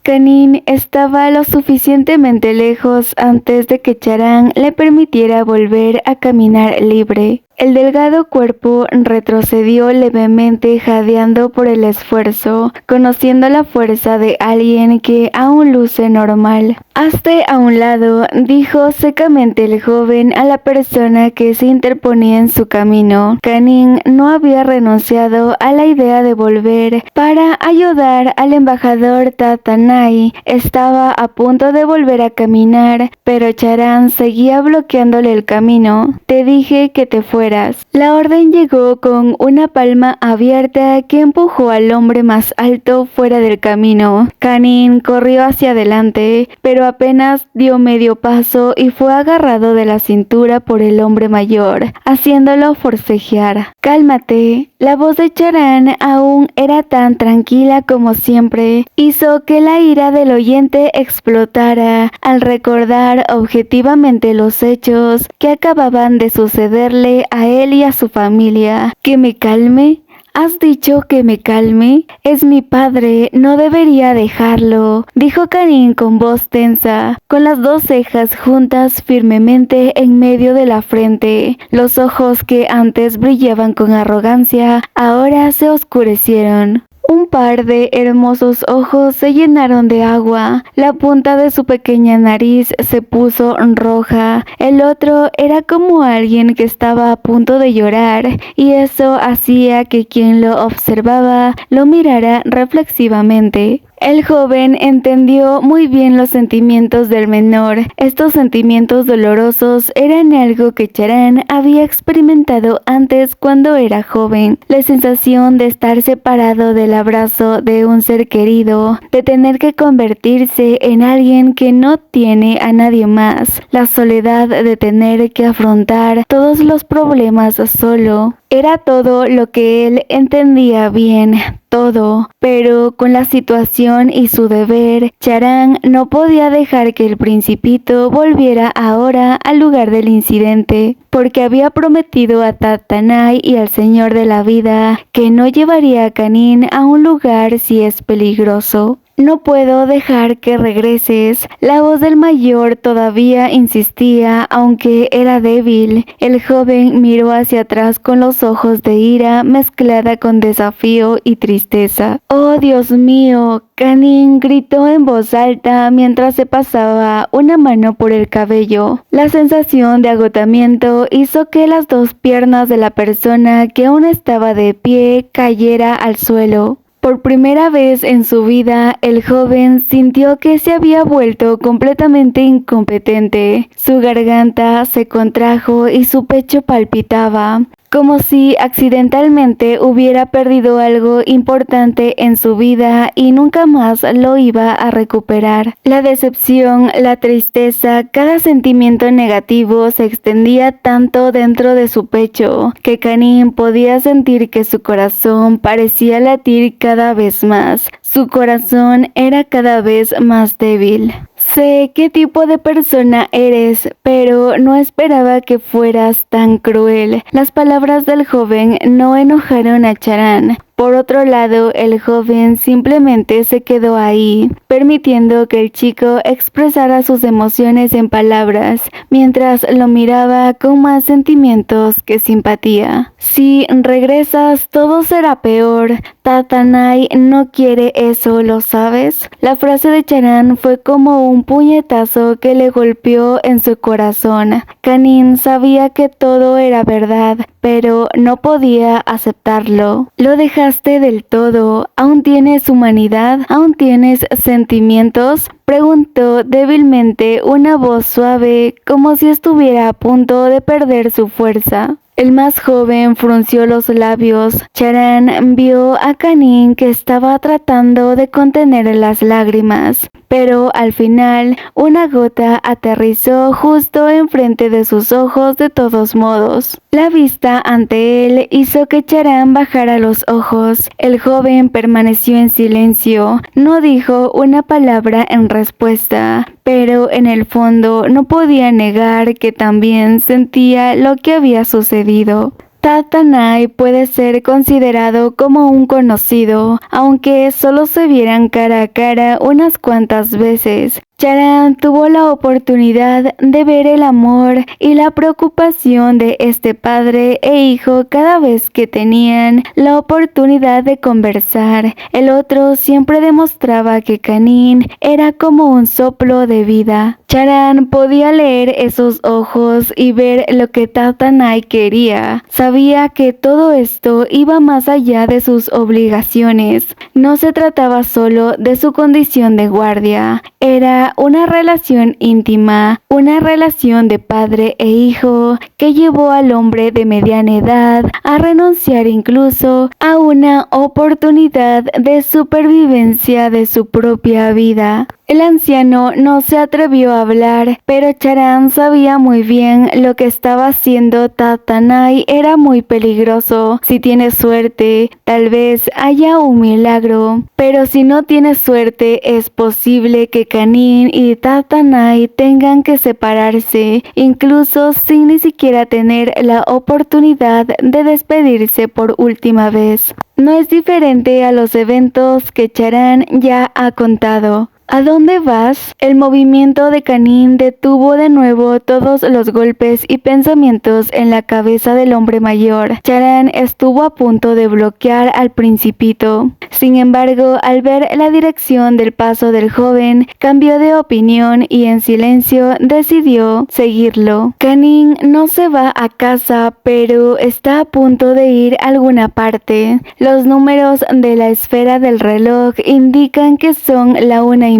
Kanin estaba lo suficientemente lejos antes de que Charan le permitiera volver a caminar libre. El delgado cuerpo retrocedió levemente, jadeando por el esfuerzo, conociendo la fuerza de alguien que aún luce normal. «Hazte a un lado», dijo secamente el joven a la persona que se interponía en su camino. Kanin no había renunciado a la idea de volver para ayudar al embajador Tatanai. Estaba a punto de volver a caminar, pero Charan seguía bloqueándole el camino. «Te dije que te fueras». La orden llegó con una palma abierta que empujó al hombre más alto fuera del camino. Kanin corrió hacia adelante, pero apenas dio medio paso y fue agarrado de la cintura por el hombre mayor, haciéndolo forcejear. «Cálmate». La voz de Charan aún era tan tranquila como siempre. Hizo que la ira del oyente explotara al recordar objetivamente los hechos que acababan de sucederle a él y a su familia. «¿Que me calme? ¿Has dicho que me calme? Es mi padre, no debería dejarlo», dijo Kanin con voz tensa, con las dos cejas juntas firmemente en medio de la frente. Los ojos que antes brillaban con arrogancia, ahora se oscurecieron. Un par de hermosos ojos se llenaron de agua, la punta de su pequeña nariz se puso roja, el otro era como alguien que estaba a punto de llorar, y eso hacía que quien lo observaba lo mirara reflexivamente. El joven entendió muy bien los sentimientos del menor. Estos sentimientos dolorosos eran algo que Charan había experimentado antes cuando era joven. La sensación de estar separado del abrazo de un ser querido, de tener que convertirse en alguien que no tiene a nadie más, la soledad de tener que afrontar todos los problemas solo. Era todo lo que él entendía bien, todo, pero con la situación y su deber, Charan no podía dejar que el principito volviera ahora al lugar del incidente, porque había prometido a Tatanai y al Señor de la Vida que no llevaría a Kanin a un lugar si es peligroso. «No puedo dejar que regreses». La voz del mayor todavía insistía, aunque era débil. El joven miró hacia atrás con los ojos de ira mezclada con desafío y tristeza. «¡Oh, Dios mío!», Kanin gritó en voz alta mientras se pasaba una mano por el cabello. La sensación de agotamiento hizo que las dos piernas de la persona que aún estaba de pie cayera al suelo. Por primera vez en su vida, el joven sintió que se había vuelto completamente incompetente. Su garganta se contrajo y su pecho palpitaba, como si accidentalmente hubiera perdido algo importante en su vida y nunca más lo iba a recuperar. La decepción, la tristeza, cada sentimiento negativo se extendía tanto dentro de su pecho que Kanin podía sentir que su corazón parecía latir cada vez más. Su corazón era cada vez más débil. «Sé qué tipo de persona eres, pero no esperaba que fueras tan cruel». Las palabras del joven no enojaron a Charan. Por otro lado, el joven simplemente se quedó ahí, permitiendo que el chico expresara sus emociones en palabras, mientras lo miraba con más sentimientos que simpatía. «Si regresas, todo será peor. Tatanai no quiere eso, ¿lo sabes?». La frase de Charan fue como un puñetazo que le golpeó en su corazón. Kanin sabía que todo era verdad, pero no podía aceptarlo. «¿Lo dejaste del todo? ¿Aún tienes humanidad? ¿Aún tienes sentimientos?», preguntó débilmente, una voz suave, como si estuviera a punto de perder su fuerza. El más joven frunció los labios. Charan vio a Kanin que estaba tratando de contener las lágrimas, pero al final una gota aterrizó justo enfrente de sus ojos de todos modos. La vista ante él hizo que Charan bajara los ojos. El joven permaneció en silencio, no dijo una palabra en respuesta, pero en el fondo no podía negar que también sentía lo que había sucedido. Tatanai puede ser considerado como un conocido, aunque solo se vieran cara a cara unas cuantas veces. Charan tuvo la oportunidad de ver el amor y la preocupación de este padre e hijo cada vez que tenían la oportunidad de conversar. El otro siempre demostraba que Kanin era como un soplo de vida. Charan podía leer esos ojos y ver lo que Tatanai quería. Sabía que todo esto iba más allá de sus obligaciones. No se trataba solo de su condición de guardia. Era una relación íntima, una relación de padre e hijo que llevó al hombre de mediana edad a renunciar incluso a una oportunidad de supervivencia de su propia vida. El anciano no se atrevió a hablar, pero Charan sabía muy bien lo que estaba haciendo Tatanai era muy peligroso. Si tienes suerte, tal vez haya un milagro, pero si no tienes suerte, es posible que Kanin y Tatanai tengan que separarse, incluso sin ni siquiera tener la oportunidad de despedirse por última vez. No es diferente a los eventos que Charan ya ha contado. ¿A dónde vas? El movimiento de Kanin detuvo de nuevo todos los golpes y pensamientos en la cabeza del hombre mayor. Charan estuvo a punto de bloquear al principito. Sin embargo, al ver la dirección del paso del joven, cambió de opinión y en silencio decidió seguirlo. Kanin no se va a casa, pero está a punto de ir a alguna parte. Los números de la esfera del reloj indican que son la 1:30.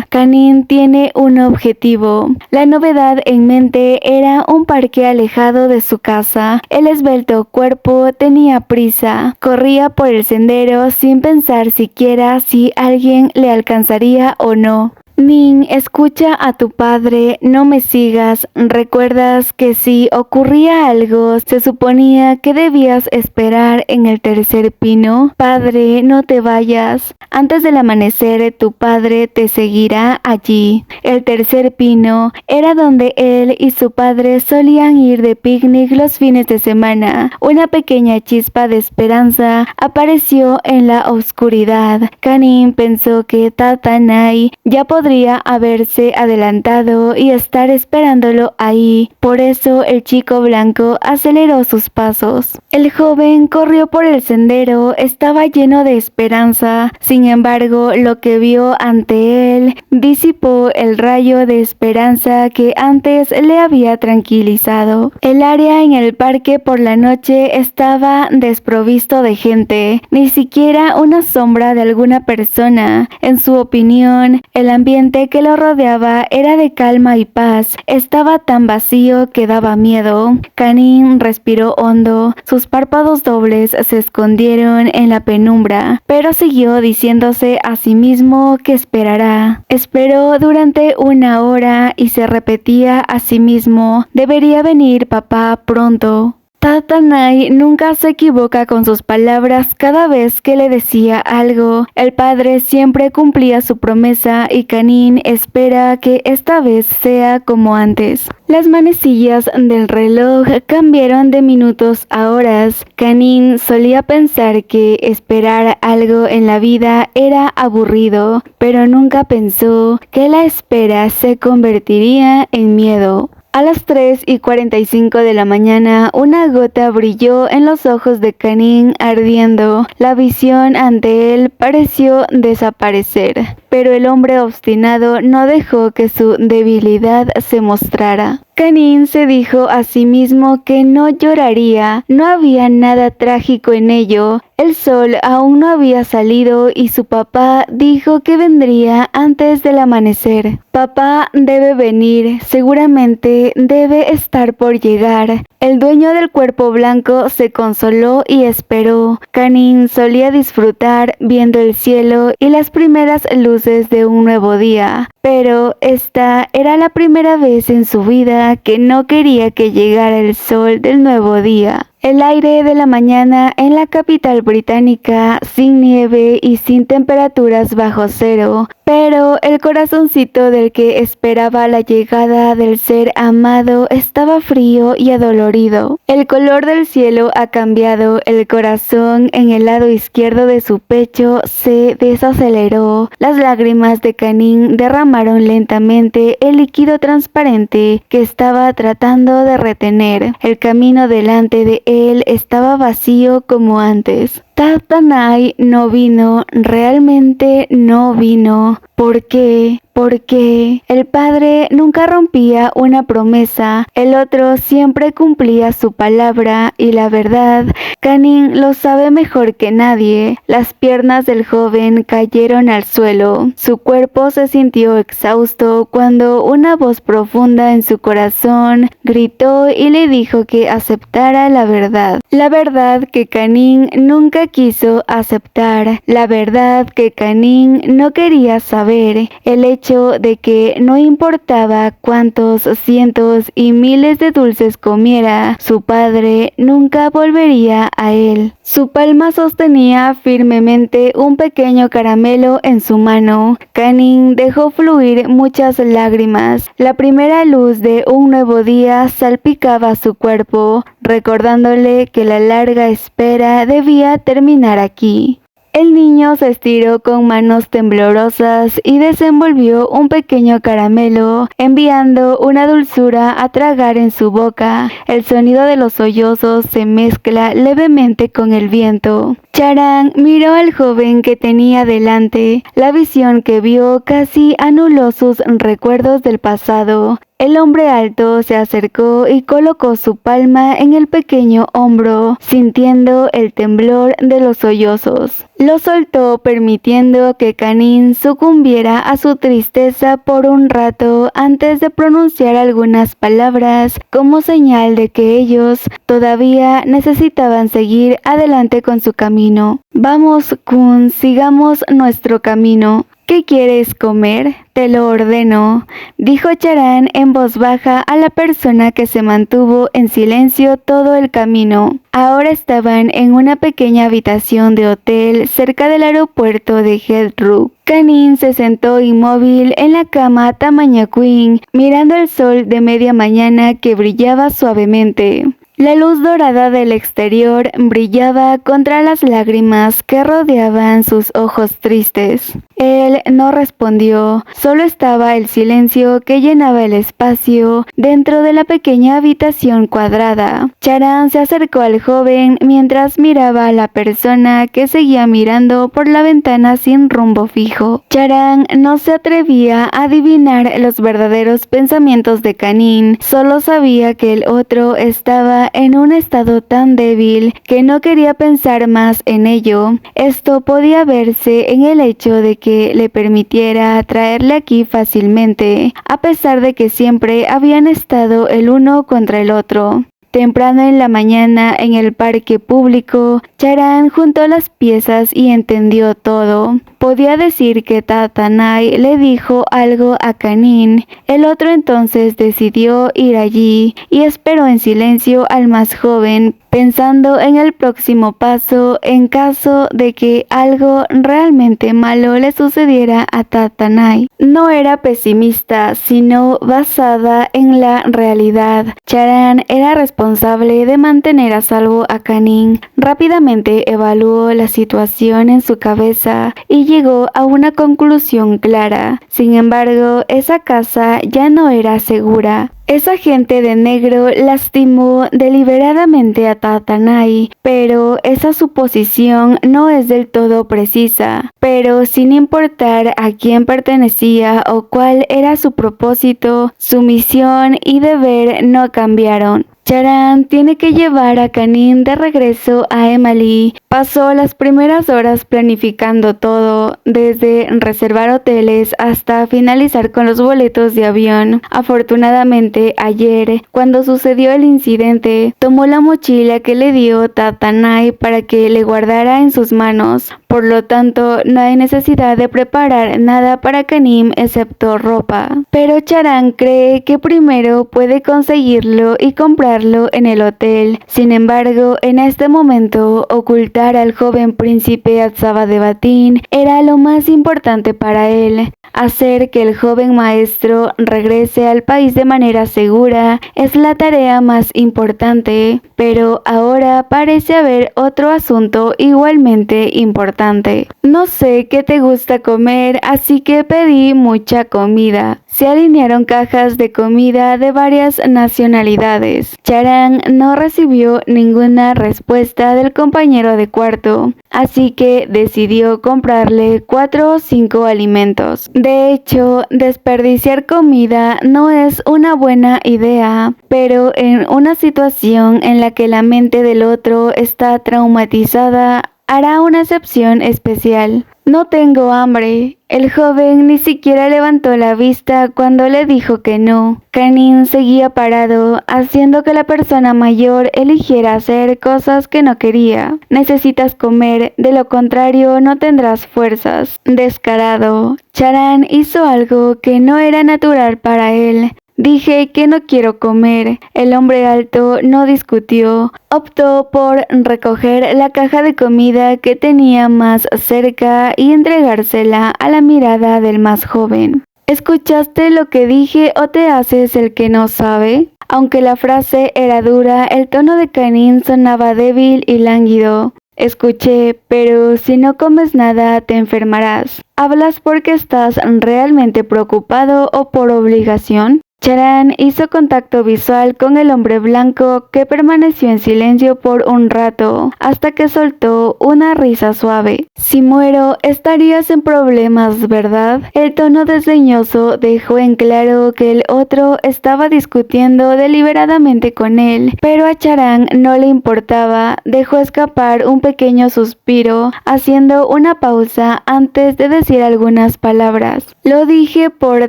Kanin tiene un objetivo. La novedad en mente era un parque alejado de su casa. El esbelto cuerpo tenía prisa. Corría por el sendero sin pensar siquiera si alguien le alcanzaría o no. Nin, escucha a tu padre, no me sigas. ¿Recuerdas que si ocurría algo, se suponía que debías esperar en el tercer pino? Padre, no te vayas. Antes del amanecer, tu padre te seguirá allí. El tercer pino era donde él y su padre solían ir de picnic los fines de semana. Una pequeña chispa de esperanza apareció en la oscuridad. Kanin pensó que Tatanai ya podría haberse adelantado y estar esperándolo ahí. Por eso el chico blanco aceleró sus pasos. El joven corrió por el sendero, estaba lleno de esperanza. Sin embargo, lo que vio ante él disipó el rayo de esperanza que antes le había tranquilizado. El área en el parque por la noche estaba desprovisto de gente, ni siquiera una sombra de alguna persona. En su opinión, el ambiente que lo rodeaba era de calma y paz. Estaba tan vacío que daba miedo. Kanin respiró hondo. Sus párpados dobles se escondieron en la penumbra, pero siguió diciéndose a sí mismo que esperará. Esperó durante 1 hora y se repetía a sí mismo: debería venir papá pronto. Tatanai nunca se equivoca con sus palabras. Cada vez que le decía algo, el padre siempre cumplía su promesa y Kanin espera que esta vez sea como antes. Las manecillas del reloj cambiaron de minutos a horas. Kanin solía pensar que esperar algo en la vida era aburrido, pero nunca pensó que la espera se convertiría en miedo. A las 3:45 de la mañana, una gota brilló en los ojos de Kanin ardiendo. La visión ante él pareció desaparecer, pero el hombre obstinado no dejó que su debilidad se mostrara. Kanin se dijo a sí mismo que no lloraría, no había nada trágico en ello. El sol aún no había salido y su papá dijo que vendría antes del amanecer. Papá debe venir, seguramente debe estar por llegar. El dueño del cuerpo blanco se consoló y esperó. Kanin solía disfrutar viendo el cielo y las primeras luces de un nuevo día, pero esta era la primera vez en su vida que no quería que llegara el sol del nuevo día. El aire de la mañana en la capital británica, sin nieve y sin temperaturas bajo cero, pero el corazoncito del que esperaba la llegada del ser amado estaba frío y adolorido. El color del cielo ha cambiado, el corazón en el lado izquierdo de su pecho se desaceleró. Las lágrimas de Kanin derramaron lentamente el líquido transparente que estaba tratando de retener. El camino delante de él estaba vacío como antes. Tatanai no vino, realmente no vino. ¿Por qué? Porque el padre nunca rompía una promesa, el otro siempre cumplía su palabra y la verdad, Kanin lo sabe mejor que nadie. Las piernas del joven cayeron al suelo, su cuerpo se sintió exhausto cuando una voz profunda en su corazón gritó y le dijo que aceptara la verdad que Kanin nunca quiso aceptar, la verdad que Kanin no quería saber, el hecho de que no importaba cuántos cientos y miles de dulces comiera, su padre nunca volvería a él. Su palma sostenía firmemente un pequeño caramelo en su mano. Kanin dejó fluir muchas lágrimas. La primera luz de un nuevo día salpicaba su cuerpo, recordándole que la larga espera debía terminar aquí. El niño se estiró con manos temblorosas y desenvolvió un pequeño caramelo, enviando una dulzura a tragar en su boca. El sonido de los sollozos se mezcla levemente con el viento. Charan miró al joven que tenía delante. La visión que vio casi anuló sus recuerdos del pasado. El hombre alto se acercó y colocó su palma en el pequeño hombro, sintiendo el temblor de los sollozos. Lo soltó permitiendo que Kanin sucumbiera a su tristeza por un rato antes de pronunciar algunas palabras como señal de que ellos todavía necesitaban seguir adelante con su camino. Vamos, Kun, sigamos nuestro camino. ¿Qué quieres comer? Te lo ordeno, dijo Charan en voz baja a la persona que se mantuvo en silencio todo el camino. Ahora estaban en una pequeña habitación de hotel cerca del aeropuerto de Heathrow. Kanin se sentó inmóvil en la cama tamaño queen, mirando el sol de media mañana que brillaba suavemente. La luz dorada del exterior brillaba contra las lágrimas que rodeaban sus ojos tristes. Él no respondió, solo estaba el silencio que llenaba el espacio dentro de la pequeña habitación cuadrada. Charan se acercó al joven mientras miraba a la persona que seguía mirando por la ventana sin rumbo fijo. Charan no se atrevía a adivinar los verdaderos pensamientos de Kanin, solo sabía que el otro estaba en un estado tan débil que no quería pensar más en ello. Esto podía verse en el hecho de que le permitiera traerle aquí fácilmente, a pesar de que siempre habían estado el uno contra el otro. Temprano en la mañana en el parque público, Charan juntó las piezas y entendió todo. Podía decir que Tatanai le dijo algo a Kanin. El otro entonces decidió ir allí y esperó en silencio al más joven, pensando en el próximo paso en caso de que algo realmente malo le sucediera a Tatanai. No era pesimista, sino basada en la realidad. Charan era responsable de mantener a salvo a Kanin. Rápidamente evaluó la situación en su cabeza y llegó a una conclusión clara. Sin embargo, esa casa ya no era segura. Esa gente de negro lastimó deliberadamente a Tatanai, pero esa suposición no es del todo precisa. Pero sin importar a quién pertenecía o cuál era su propósito, su misión y deber no cambiaron. Charan tiene que llevar a Kanin de regreso a Emily. Pasó las primeras horas planificando todo, desde reservar hoteles hasta finalizar con los boletos de avión. Afortunadamente, ayer, cuando sucedió el incidente, tomó la mochila que le dio Tatanai para que le guardara en sus manos. Por lo tanto, no hay necesidad de preparar nada para Kanim excepto ropa. Pero Charan cree que primero puede conseguirlo y comprarlo en el hotel. Sin embargo, en este momento, ocultar al joven príncipe Atzabadebatín era lo más importante para él. Hacer que el joven maestro regrese al país de manera segura es la tarea más importante, pero ahora parece haber otro asunto igualmente importante. No sé qué te gusta comer, así que pedí mucha comida. Se alinearon cajas de comida de varias nacionalidades. Charan no recibió ninguna respuesta del compañero de cuarto, así que decidió comprarle 4 o 5 alimentos. De hecho, desperdiciar comida no es una buena idea, pero en una situación en la que la mente del otro está traumatizada, hará una excepción especial. No tengo hambre. El joven ni siquiera levantó la vista cuando le dijo que no. Kanin seguía parado, haciendo que la persona mayor eligiera hacer cosas que no quería. Necesitas comer, de lo contrario no tendrás fuerzas. Descarado. Charan hizo algo que no era natural para él. Dije que no quiero comer. El hombre alto no discutió. Optó por recoger la caja de comida que tenía más cerca y entregársela a la mirada del más joven. ¿Escuchaste lo que dije o te haces el que no sabe? Aunque la frase era dura, el tono de Kanin sonaba débil y lánguido. Escuché, pero si no comes nada te enfermarás. ¿Hablas porque estás realmente preocupado o por obligación? Charan hizo contacto visual con el hombre blanco, que permaneció en silencio por un rato, hasta que soltó una risa suave. Si muero, estarías en problemas, ¿verdad? El tono desdeñoso dejó en claro que el otro estaba discutiendo deliberadamente con él, pero a Charan no le importaba. Dejó escapar un pequeño suspiro, haciendo una pausa antes de decir algunas palabras. Lo dije por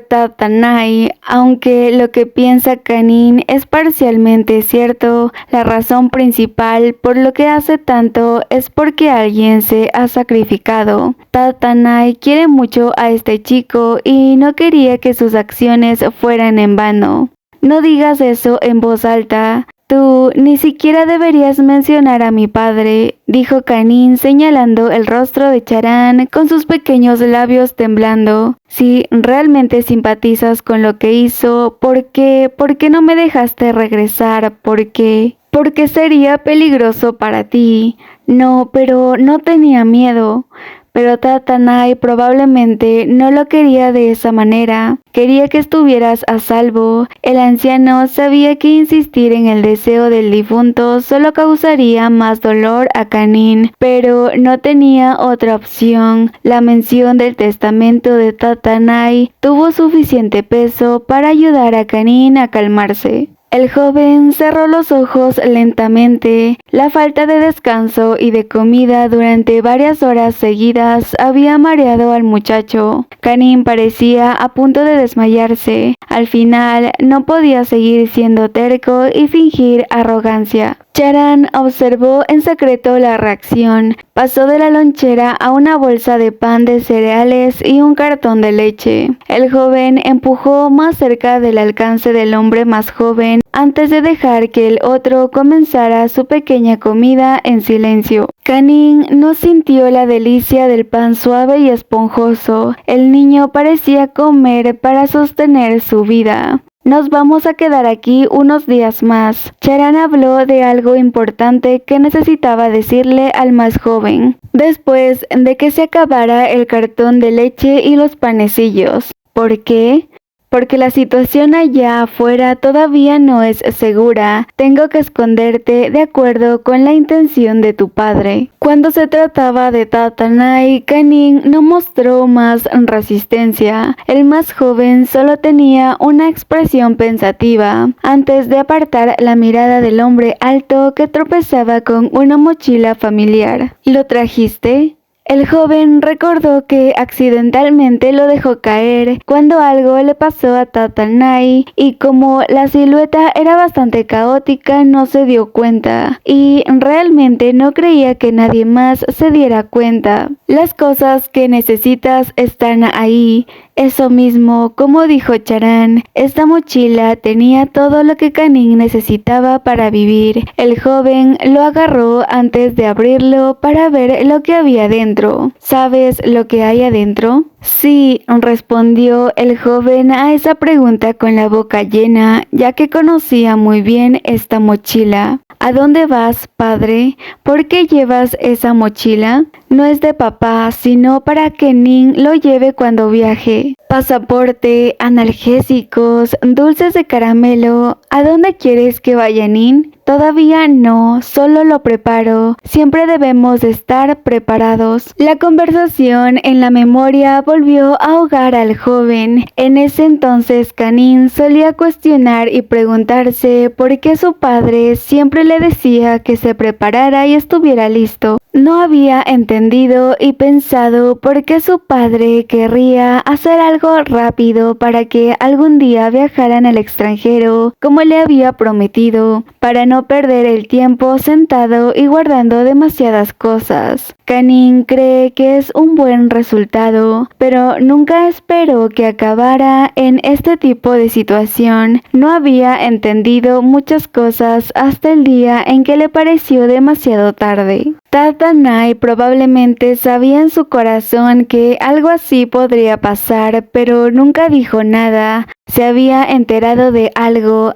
Tatanai, aunque lo que piensa Kanin es parcialmente cierto. La razón principal por lo que hace tanto es porque alguien se ha sacrificado. Tatanai quiere mucho a este chico y no quería que sus acciones fueran en vano. No digas eso en voz alta. Tú ni siquiera deberías mencionar a mi padre, dijo Kanin señalando el rostro de Charan con sus pequeños labios temblando. Si realmente simpatizas con lo que hizo, ¿por qué no me dejaste regresar? ¿Por qué? Porque sería peligroso para ti. No, pero no tenía miedo. Pero Tatanai probablemente no lo quería de esa manera. Quería que estuvieras a salvo. El anciano sabía que insistir en el deseo del difunto solo causaría más dolor a Kanin, pero no tenía otra opción. La mención del testamento de Tatanai tuvo suficiente peso para ayudar a Kanin a calmarse. El joven cerró los ojos lentamente. La falta de descanso y de comida durante varias horas seguidas había mareado al muchacho. Kanin parecía a punto de desmayarse. Al final, no podía seguir siendo terco y fingir arrogancia. Charan observó en secreto la reacción. Pasó de la lonchera a una bolsa de pan de cereales y un cartón de leche. El joven empujó más cerca del alcance del hombre más joven antes de dejar que el otro comenzara su pequeña comida en silencio. Kanin no sintió la delicia del pan suave y esponjoso. El niño parecía comer para sostener su vida. Nos vamos a quedar aquí unos días más. Charan habló de algo importante que necesitaba decirle al más joven, después de que se acabara el cartón de leche y los panecillos. ¿Por qué? Porque la situación allá afuera todavía no es segura. Tengo que esconderte de acuerdo con la intención de tu padre. Cuando se trataba de Tatanai, Kanin no mostró más resistencia. El más joven solo tenía una expresión pensativa, antes de apartar la mirada del hombre alto que tropezaba con una mochila familiar. ¿Lo trajiste? El joven recordó que accidentalmente lo dejó caer cuando algo le pasó a Tatanai y como la silueta era bastante caótica no se dio cuenta y realmente no creía que nadie más se diera cuenta. Las cosas que necesitas están ahí. Eso mismo, como dijo Charan, esta mochila tenía todo lo que Kanin necesitaba para vivir. El joven lo agarró antes de abrirlo para ver lo que había dentro. ¿Sabes lo que hay adentro? Sí, respondió el joven a esa pregunta con la boca llena, ya que conocía muy bien esta mochila. ¿A dónde vas, padre? ¿Por qué llevas esa mochila? No es de papá, sino para que Nin lo lleve cuando viaje. Pasaporte, analgésicos, dulces de caramelo. ¿A dónde quieres que vaya Nin? Todavía no, solo lo preparo. Siempre debemos de estar preparados. La conversación en la memoria volvió a ahogar al joven. En ese entonces Kanin solía cuestionar y preguntarse por qué su padre siempre le decía que se preparara y estuviera listo. No había entendido y pensado por qué su padre querría hacer algo rápido para que algún día viajaran al extranjero como le había prometido, para no perder el tiempo sentado y guardando demasiadas cosas. Kanin cree que es un buen resultado, pero nunca esperó que acabara en este tipo de situación. No había entendido muchas cosas hasta el día en que le pareció demasiado tarde. Tatanai probablemente sabía en su corazón que algo así podría pasar, pero nunca dijo nada. Se había enterado de algo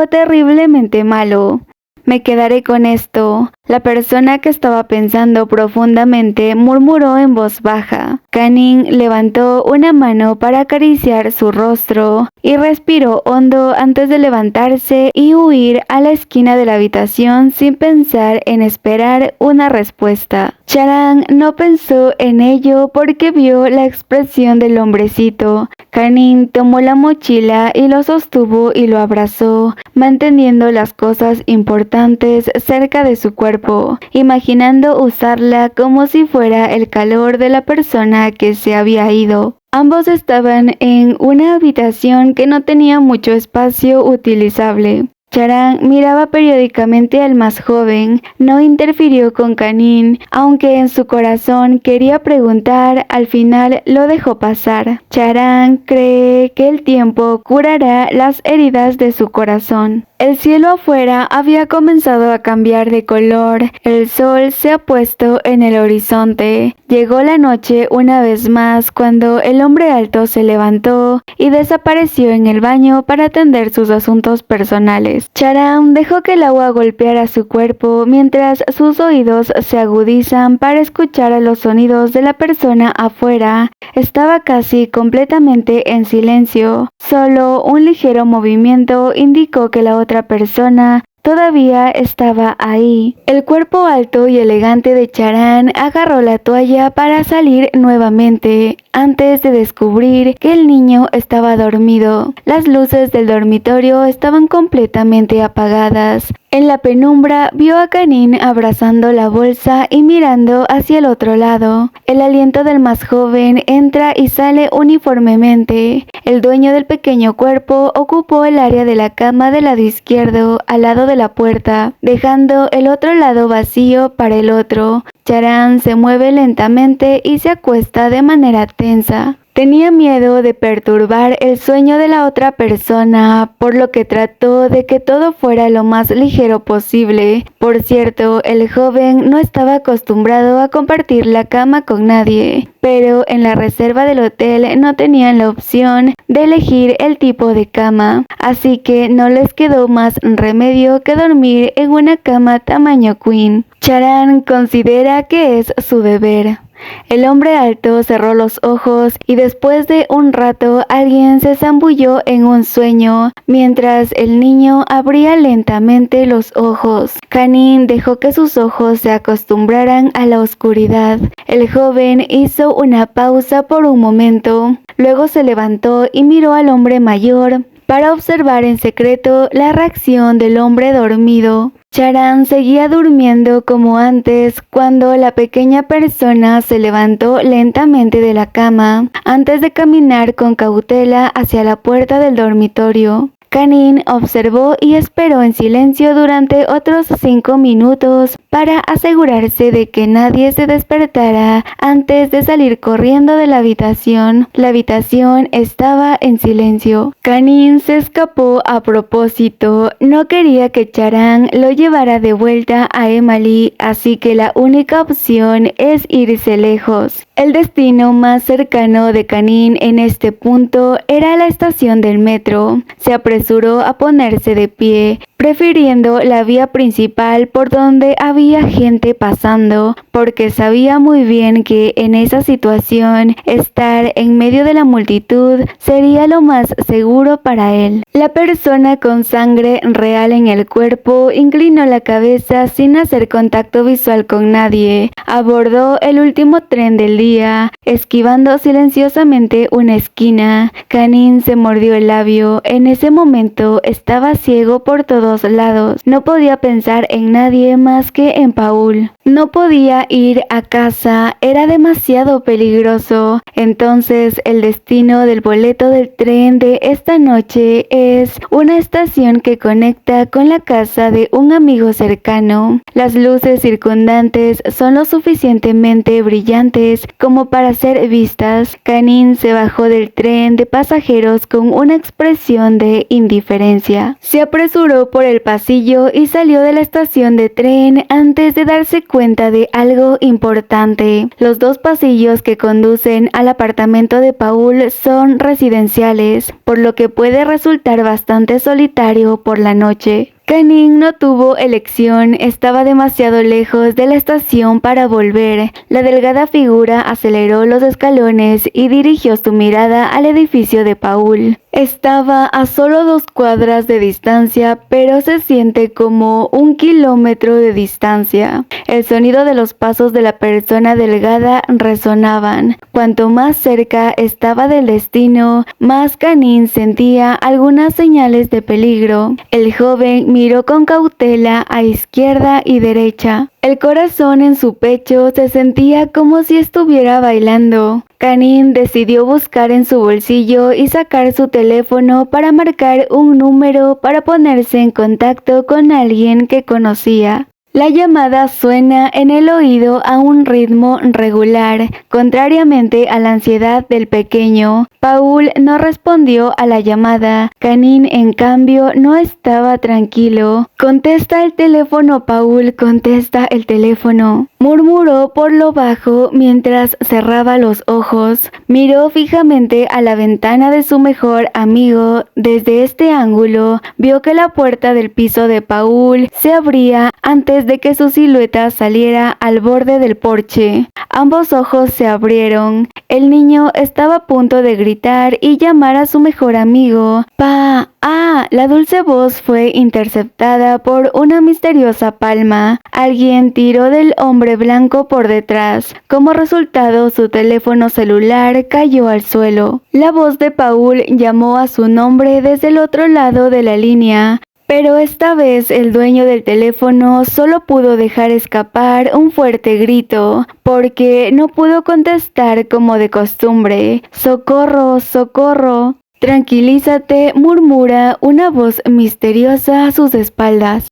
terriblemente malo. Me quedaré con esto. La persona que estaba pensando profundamente murmuró en voz baja. Kanin levantó una mano para acariciar su rostro y respiró hondo antes de levantarse y huir a la esquina de la habitación sin pensar en esperar una respuesta. Charan no pensó en ello porque vio la expresión del hombrecito. Kanin tomó la mochila y lo sostuvo y lo abrazó, manteniendo las cosas importantes cerca de su cuerpo, imaginando usarla como si fuera el calor de la persona que se había ido. Ambos estaban en una habitación que no tenía mucho espacio utilizable. Charan miraba periódicamente al más joven, no interfirió con Kanin, aunque en su corazón quería preguntar, al final lo dejó pasar. Charan cree que el tiempo curará las heridas de su corazón. El cielo afuera había comenzado a cambiar de color, el sol se ha puesto en el horizonte. Llegó la noche una vez más cuando el hombre alto se levantó y desapareció en el baño para atender sus asuntos personales. Charan dejó que el agua golpeara su cuerpo mientras sus oídos se agudizan para escuchar a los sonidos de la persona afuera. Estaba casi completamente en silencio. Solo un ligero movimiento indicó que la otra persona todavía estaba ahí. El cuerpo alto y elegante de Charan agarró la toalla para salir nuevamente, antes de descubrir que el niño estaba dormido. Las luces del dormitorio estaban completamente apagadas. En la penumbra vio a Kanin abrazando la bolsa y mirando hacia el otro lado. El aliento del más joven entra y sale uniformemente. El dueño del pequeño cuerpo ocupó el área de la cama del lado izquierdo, al lado de la puerta, dejando el otro lado vacío para el otro. Charan se mueve lentamente y se acuesta de manera tensa. Tenía miedo de perturbar el sueño de la otra persona, por lo que trató de que todo fuera lo más ligero posible. Por cierto, el joven no estaba acostumbrado a compartir la cama con nadie, pero en la reserva del hotel no tenían la opción de elegir el tipo de cama, así que no les quedó más remedio que dormir en una cama tamaño queen. Charan considera que es su deber. El hombre alto cerró los ojos y después de un rato alguien se zambulló en un sueño mientras el niño abría lentamente los ojos. Kanin dejó que sus ojos se acostumbraran a la oscuridad. El joven hizo una pausa por un momento, luego se levantó y miró al hombre mayor para observar en secreto la reacción del hombre dormido. Charan seguía durmiendo como antes cuando la pequeña persona se levantó lentamente de la cama antes de caminar con cautela hacia la puerta del dormitorio. Kanin observó y esperó en silencio durante otros 5 minutos para asegurarse de que nadie se despertara antes de salir corriendo de la habitación. La habitación estaba en silencio. Kanin se escapó a propósito. No quería que Charan lo llevara de vuelta a Emily, así que la única opción es irse lejos. El destino más cercano de Kanin en este punto era la estación del metro. Se apresuró a ponerse de pie, prefiriendo la vía principal por donde había gente pasando, porque sabía muy bien que en esa situación estar en medio de la multitud sería lo más seguro para él. La persona con sangre real en el cuerpo inclinó la cabeza sin hacer contacto visual con nadie. Abordó el último tren del día, esquivando silenciosamente una esquina. Kanin se mordió el labio. En ese momento estaba ciego por todos lados. No podía pensar en nadie más que en Paul. No podía ir a casa, era demasiado peligroso. Entonces el destino del boleto del tren de esta noche es una estación que conecta con la casa de un amigo cercano. Las luces circundantes son lo suficientemente brillantes como para ser vistas. Kanin se bajó del tren de pasajeros con una expresión de indiferencia. Se apresuró por el pasillo y salió de la estación de tren antes de darse cuenta de algo importante. Los 2 pasillos que conducen al apartamento de Paul son residenciales, por lo que puede resultar bastante solitario por la noche. Kanin no tuvo elección, estaba demasiado lejos de la estación para volver. La delgada figura aceleró los escalones y dirigió su mirada al edificio de Paul. Estaba a solo 2 cuadras de distancia, pero se siente como 1 kilómetro de distancia. El sonido de los pasos de la persona delgada resonaban. Cuanto más cerca estaba del destino, más Kanin sentía algunas señales de peligro. El joven miró con cautela a izquierda y derecha. El corazón en su pecho se sentía como si estuviera bailando. Kanin decidió buscar en su bolsillo y sacar su teléfono para marcar un número para ponerse en contacto con alguien que conocía. La llamada suena en el oído a un ritmo regular, contrariamente a la ansiedad del pequeño. Paul no respondió a la llamada. Kanin, en cambio, no estaba tranquilo. «Contesta el teléfono, Paul, contesta el teléfono», murmuró por lo bajo mientras cerraba los ojos. Miró fijamente a la ventana de su mejor amigo. Desde este ángulo, vio que la puerta del piso de Paul se abría antes de que su silueta saliera al borde del porche. Ambos ojos se abrieron. El niño estaba a punto de gritar y llamar a su mejor amigo. «¡Pa! ¡Ah!». La dulce voz fue interceptada por una misteriosa palma. Alguien tiró del hombre blanco por detrás. Como resultado, su teléfono celular cayó al suelo. La voz de Paul llamó a su nombre desde el otro lado de la línea. Pero esta vez el dueño del teléfono solo pudo dejar escapar un fuerte grito, porque no pudo contestar como de costumbre. «¡Socorro! ¡Socorro!». «Tranquilízate», murmura una voz misteriosa a sus espaldas.